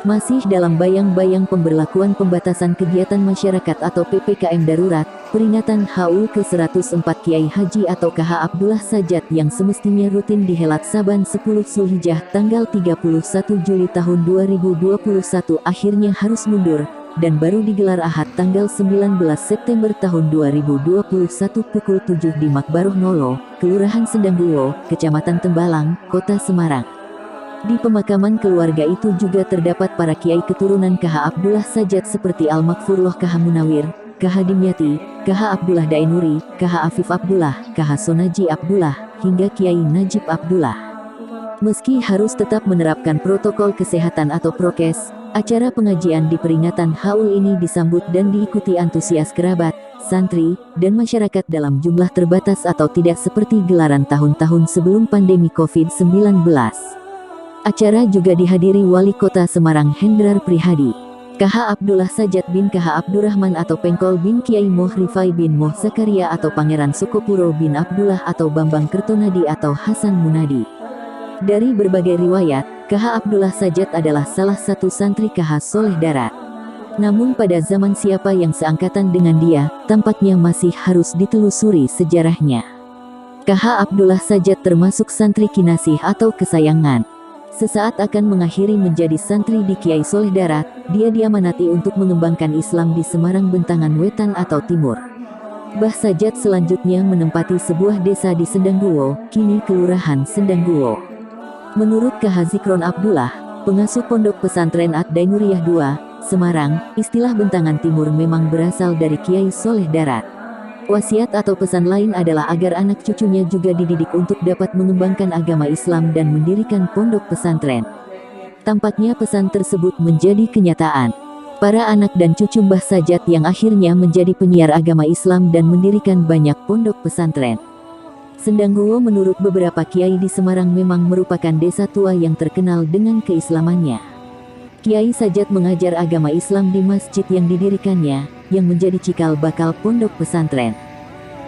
Masih dalam bayang-bayang pemberlakuan pembatasan kegiatan masyarakat atau PPKM darurat, peringatan HUL ke-104 Kiai Haji atau KH Abdullah Sajat yang semestinya rutin dihelat Saban 10 Zulhijjah tanggal 31 Juli tahun 2021 akhirnya harus mundur, dan baru digelar Ahad tanggal 19 September tahun 2021 pukul 7 di Makbaruh Nolo, Kelurahan Sendangguwo, Kecamatan Tembalang, Kota Semarang. Di pemakaman keluarga itu juga terdapat para kiai keturunan KH Abdullah Sajat seperti Al-Makfurloh KH Munawir, KH Dimyati, KH Abdullah Daenuri, KH Afif Abdullah, KH Sonaji Abdullah, hingga Kiai Najib Abdullah. Meski harus tetap menerapkan protokol kesehatan atau prokes, acara pengajian di peringatan HUL ini disambut dan diikuti antusias kerabat, santri, dan masyarakat dalam jumlah terbatas atau tidak seperti gelaran tahun-tahun sebelum pandemi COVID-19. Acara juga dihadiri Wali Kota Semarang Hendrar Prihadi, KH Abdullah Sajat bin KH Abdurrahman atau Pengkol bin Kiai Moh Rifai bin Moh Zakaria atau Pangeran Sukopuro bin Abdullah atau Bambang Kertonadi atau Hasan Munadi. Dari berbagai riwayat, KH Abdullah Sajat adalah salah satu santri KH Soleh Darat. Namun pada zaman siapa yang seangkatan dengan dia, tampaknya masih harus ditelusuri sejarahnya. KH Abdullah Sajat termasuk santri kinasih atau kesayangan. Sesaat akan mengakhiri menjadi santri di Kiai Soleh Darat, dia diamanati untuk mengembangkan Islam di Semarang Bentangan Wetan atau Timur. Mbah Sajat selanjutnya menempati sebuah desa di Sendangguwo, kini Kelurahan Sendangguwo. Menurut KH Zikron Abdullah, pengasuh Pondok Pesantren Ad-Dainuriyah II, Semarang, istilah Bentangan Timur memang berasal dari Kiai Soleh Darat. Wasiat atau pesan lain adalah agar anak cucunya juga dididik untuk dapat mengembangkan agama Islam dan mendirikan pondok pesantren. Tampaknya pesan tersebut menjadi kenyataan. Para anak dan cucu Mbah Sajat yang akhirnya menjadi penyiar agama Islam dan mendirikan banyak pondok pesantren. Sendangguwo menurut beberapa kiai di Semarang memang merupakan desa tua yang terkenal dengan keislamannya. Kiai Sajat mengajar agama Islam di masjid yang didirikannya, yang menjadi cikal bakal pondok pesantren.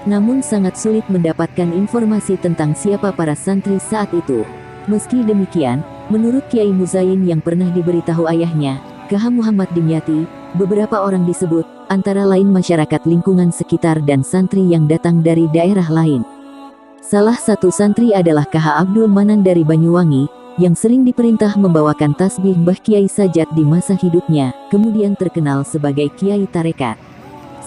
Namun sangat sulit mendapatkan informasi tentang siapa para santri saat itu. Meski demikian, menurut Kiai Muzain yang pernah diberitahu ayahnya, KH Muhammad Dimyati, beberapa orang disebut, antara lain masyarakat lingkungan sekitar dan santri yang datang dari daerah lain. Salah satu santri adalah KH Abdul Manan dari Banyuwangi, yang sering diperintah membawakan tasbih Mbah Kiai Sajat di masa hidupnya, kemudian terkenal sebagai Kiai Tarekat.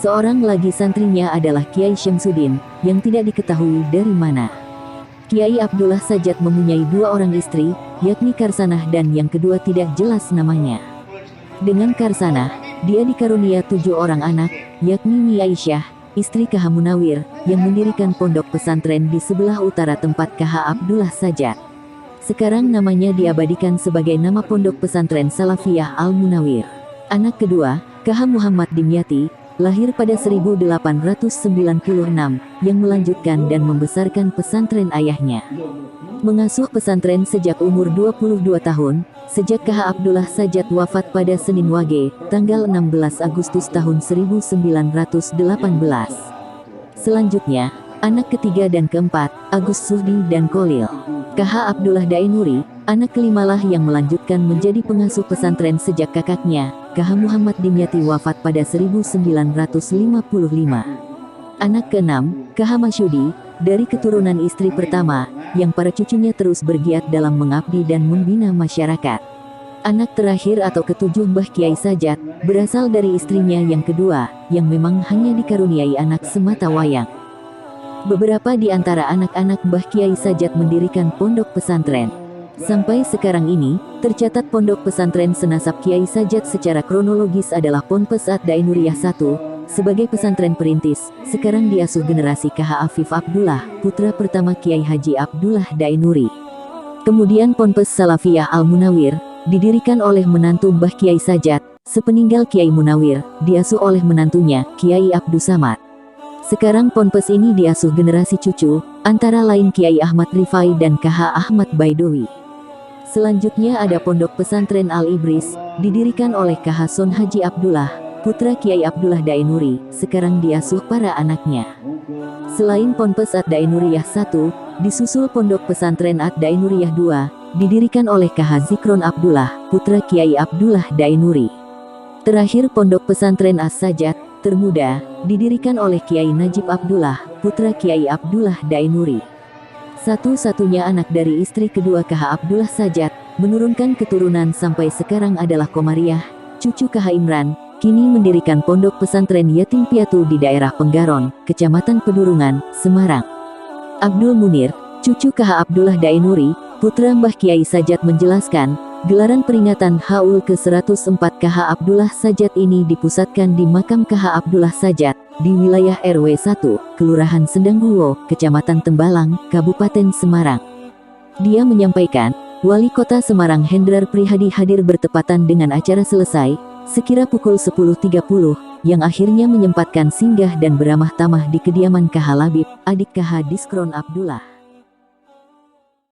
Seorang lagi santrinya adalah Kiai Syamsuddin, yang tidak diketahui dari mana. Kiai Abdullah Sajat mempunyai 2 orang istri, yakni Karsanah dan yang kedua tidak jelas namanya. Dengan Karsanah, dia dikarunia 7 orang anak, yakni Nyi Aisyah, istri KH Munawir, yang mendirikan pondok pesantren di sebelah utara tempat KH Abdullah Sajat. Sekarang namanya diabadikan sebagai nama Pondok Pesantren Salafiyah Al-Munawir. Anak kedua, KH Muhammad Dimyati, lahir pada 1896, yang melanjutkan dan membesarkan pesantren ayahnya. Mengasuh pesantren sejak umur 22 tahun, sejak KH Abdullah Sajat wafat pada Senin Wage, tanggal 16 Agustus tahun 1918. Selanjutnya, anak ketiga dan keempat, Agus Suhdi dan Kolil. KH Abdullah Daenuri, anak kelimalah yang melanjutkan menjadi pengasuh pesantren sejak kakaknya, KH Muhammad Dimyati wafat pada 1955. Anak keenam, KH Masyudi, dari keturunan istri pertama, yang para cucunya terus bergiat dalam mengabdi dan membina masyarakat. Anak terakhir atau ketujuh Mbah Kiai Sajat, berasal dari istrinya yang kedua, yang memang hanya dikaruniai anak semata wayang. Beberapa di antara anak-anak Mbah Kiai Sajat mendirikan pondok pesantren. Sampai sekarang ini, tercatat pondok pesantren senasab Kiai Sajat secara kronologis adalah Ponpes Ad-Dainuriyah I, sebagai pesantren perintis, sekarang diasuh generasi KH Afif Abdullah, putra pertama Kiai Haji Abdullah Daenuri. Kemudian Ponpes Salafiyah Al-Munawir, didirikan oleh menantu Mbah Kiai Sajat, sepeninggal Kiai Munawir, diasuh oleh menantunya, Kiai Abdus Samad. Sekarang ponpes ini diasuh generasi cucu, antara lain Kiai Ahmad Rifai dan KH Ahmad Baidowi. Selanjutnya ada Pondok Pesantren Al-Ibris, didirikan oleh KH Son Haji Abdullah, putra Kiai Abdullah Daenuri, sekarang diasuh para anaknya. Selain Ponpes Ad-Dainuriyah I, disusul Pondok Pesantren Ad-Dainuriyah II, didirikan oleh KH Zikron Abdullah, putra Kiai Abdullah Dainuri. Terakhir Pondok Pesantren As-Sajat, termuda, didirikan oleh Kiai Najib Abdullah, putra Kiai Abdullah Dainuri. Satu-satunya anak dari istri kedua KH Abdullah Sajat, menurunkan keturunan sampai sekarang adalah Komariah, cucu KH Imran, kini mendirikan Pondok Pesantren Yatim Piatu di daerah Penggaron, Kecamatan Pedurungan, Semarang. Abdul Munir, cucu KH Abdullah Dainuri, putra Mbah Kiai Sajat menjelaskan, gelaran peringatan HUL ke-104 KH Abdullah Sajat ini dipusatkan di makam KH Abdullah Sajat, di wilayah RW 1, Kelurahan Sendangguwo, Kecamatan Tembalang, Kabupaten Semarang. Dia menyampaikan, Wali Kota Semarang Hendrar Prihadi hadir bertepatan dengan acara selesai, sekira pukul 10.30, yang akhirnya menyempatkan singgah dan beramah tamah di kediaman KH Labib, adik KH Diskron Abdullah.